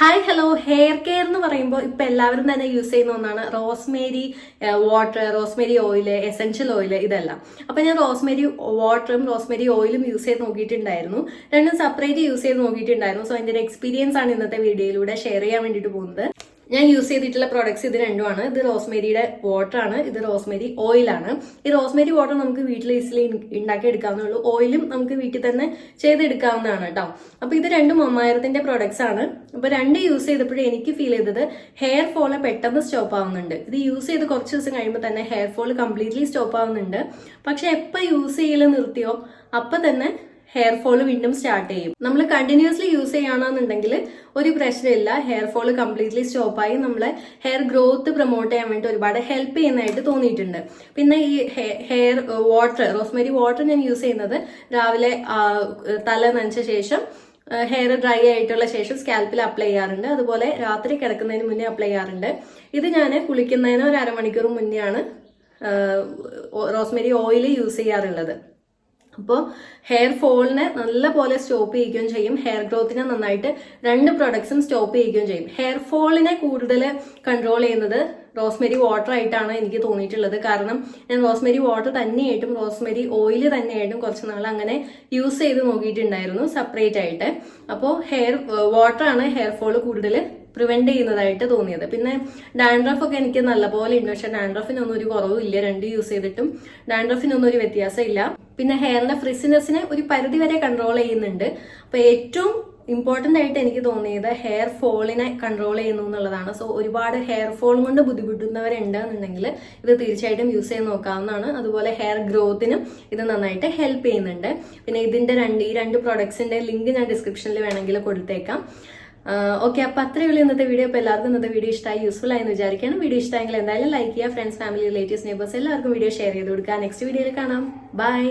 Hi hello. Hair care എന്ന് പറയുമ്പോൾ ഇപ്പൊ എല്ലാവരും തന്നെ യൂസ് ചെയ്യുന്ന ഒന്നാണ് Rosemary water, Rosemary oil, essential oil, ഇതെല്ലാം. അപ്പൊ ഞാൻ റോസ്മേരി വാട്ടറും റോസ്മേരി ഓയിലും യൂസ് ചെയ്ത് നോക്കിയിട്ടുണ്ടായിരുന്നു. രണ്ടും സെപ്പറേറ്റ് യൂസ് ചെയ്ത് നോക്കിയിട്ടുണ്ടായിരുന്നു. സോ എന്റെ ഒരു എക്സ്പീരിയൻസ് ആണ് ഇന്നത്തെ വീഡിയോയിലൂടെ ഷെയർ ചെയ്യാൻ വേണ്ടിയിട്ട് പോകുന്നത്. ഞാൻ യൂസ് ചെയ്തിട്ടുള്ള പ്രോഡക്ട്സ് ഇത് രണ്ടുമാണ്. ഇത് റോസ്മേരിയുടെ വാട്ടർ ആണ്, ഇത് റോസ്മേരി ഓയിലാണ്. ഈ റോസ്മേരി വാട്ടർ നമുക്ക് വീട്ടിൽ ഈസിലി ഉണ്ടാക്കി എടുക്കാവുന്നേ. ഓയിലും നമുക്ക് വീട്ടിൽ തന്നെ ചെയ്തെടുക്കാവുന്നതാണ് കേട്ടോ. അപ്പൊ ഇത് രണ്ടും 3000ന്റെ പ്രോഡക്ട്സ് ആണ്. അപ്പൊ രണ്ട് യൂസ് ചെയ്തപ്പോഴും എനിക്ക് ഫീൽ ചെയ്തത് ഹെയർ ഫോള് പെട്ടെന്ന് സ്റ്റോപ്പ് ആവുന്നുണ്ട്. ഇത് യൂസ് ചെയ്ത് കുറച്ച് ദിവസം കഴിയുമ്പോൾ തന്നെ ഹെയർ ഫോള് കംപ്ലീറ്റ്ലി സ്റ്റോപ്പ് ആവുന്നുണ്ട്. പക്ഷെ എപ്പോ യൂസ് ചെയ്യൽ നിർത്തിയോ അപ്പൊ തന്നെ ഹെയർ ഫോള് വീണ്ടും സ്റ്റാർട്ട് ചെയ്യും. നമ്മൾ കണ്ടിന്യൂസ്ലി യൂസ് ചെയ്യുകയാണെന്നുണ്ടെങ്കിൽ ഒരു പ്രശ്നമില്ല, ഹെയർ ഫോള് കംപ്ലീറ്റ്ലി സ്റ്റോപ്പായി നമ്മളെ ഹെയർ ഗ്രോത്ത് പ്രൊമോട്ട് ചെയ്യാൻ വേണ്ടി ഒരുപാട് ഹെൽപ്പ് ചെയ്യുന്നതായിട്ട് തോന്നിയിട്ടുണ്ട്. പിന്നെ ഈ ഹെയർ വാട്ടർ, റോസ്മേരി വാട്ടർ ഞാൻ യൂസ് ചെയ്യുന്നത് രാവിലെ തല നനച്ച ശേഷം ഹെയർ ഡ്രൈ ആയിട്ടുള്ള ശേഷം സ്കാൽപ്പിൽ അപ്ലൈ ചെയ്യാറുണ്ട്. അതുപോലെ രാത്രി കിടക്കുന്നതിന് മുന്നേ അപ്ലൈ ചെയ്യാറുണ്ട്. ഇത് ഞാൻ കുളിക്കുന്നതിന് ഒരു അരമണിക്കൂർ മുന്നെയാണ് റോസ്മേരി ഓയിൽ യൂസ് ചെയ്യാറുള്ളത്. അപ്പോൾ ഹെയർ ഫോളിനെ നല്ല പോലെ സ്റ്റോപ്പ് ചെയ്യുകയും ചെയ്യും, ഹെയർ ഗ്രോത്തിനെ നന്നായിട്ട് രണ്ട് പ്രൊഡക്ട്സും സ്റ്റോപ്പ് ചെയ്യുകയും ചെയ്യും. ഹെയർ ഫോളിനെ കൂടുതൽ കൺട്രോൾ ചെയ്യുന്നത് റോസ്മേരി വാട്ടർ ആയിട്ടാണ് എനിക്ക് തോന്നിയിട്ടുള്ളത്. കാരണം ഞാൻ റോസ്മേരി വാട്ടർ തന്നെയായിട്ടും റോസ്മേരി ഓയിൽ തന്നെയായിട്ടും കുറച്ച് നാൾ അങ്ങനെ യൂസ് ചെയ്ത് നോക്കിയിട്ടുണ്ടായിരുന്നു സെപ്പറേറ്റ് ആയിട്ട്. അപ്പോൾ ഹെയർ വാട്ടറാണ് ഹെയർ ഫോള് കൂടുതൽ പ്രിവെന്റ് ചെയ്യുന്നതായിട്ട് തോന്നിയത്. പിന്നെ ഡാൻഡ്രഫ് ഒക്കെ എനിക്ക് നല്ലപോലെ ഉണ്ട്, പക്ഷെ ഡാൻഡ്രഫിനൊന്നും ഒരു കുറവില്ല. രണ്ട് യൂസ് ചെയ്തിട്ടും ഡാൻഡ്രഫിനൊന്നും ഒരു വ്യത്യാസം ഇല്ല. പിന്നെ ഹെയറിന്റെ ഫ്രിസിനെസ്സിനെ ഒരു പരിധി വരെ കൺട്രോൾ ചെയ്യുന്നുണ്ട്. അപ്പൊ ഏറ്റവും ഇമ്പോർട്ടന്റ് ആയിട്ട് എനിക്ക് തോന്നിയത് ഹെയർ ഫോളിനെ കൺട്രോൾ ചെയ്യുന്നു എന്നുള്ളതാണ്. സോ ഒരുപാട് ഹെയർ ഫോൾ കൊണ്ട് ബുദ്ധിമുട്ടുന്നവരുണ്ടെന്നുണ്ടെങ്കിൽ ഇത് തീർച്ചയായിട്ടും യൂസ് ചെയ്ത് നോക്കാവുന്നതാണ്. അതുപോലെ ഹെയർ ഗ്രോത്തിനും ഇത് നന്നായിട്ട് ഹെൽപ്പ് ചെയ്യുന്നുണ്ട്. പിന്നെ ഇതിന്റെ ഈ രണ്ട് പ്രോഡക്ട്സിന്റെ ലിങ്ക് ഞാൻ ഡിസ്ക്രിപ്ഷനിൽ വേണമെങ്കിൽ കൊടുത്തേക്കാം. ഓക്കെ, അപ്പൊ അത്രയേ ഉള്ളൂ ഇന്നത്തെ വീഡിയോ. അപ്പൊ എല്ലാവർക്കും ഇന്നത്തെ വീഡിയോ ഇഷ്ടമായി, യൂസ്ഫുൾ ആയെന്ന് വിചാരിക്കണം. വീഡിയോ ഇഷ്ടമായെങ്കിൽ എന്തായാലും ലൈക്ക് ചെയ്യുക. ഫ്രണ്ട്സ്, ഫാമിലി, റിലേറ്റീവ്സ്, നെയ്ബേഴ്സ് എല്ലാവർക്കും വീഡിയോ ഷെയർ ചെയ്ത് കൊടുക്കുക. നെക്സ്റ്റ് വീഡിയോയിൽ കാണാം. ബൈ.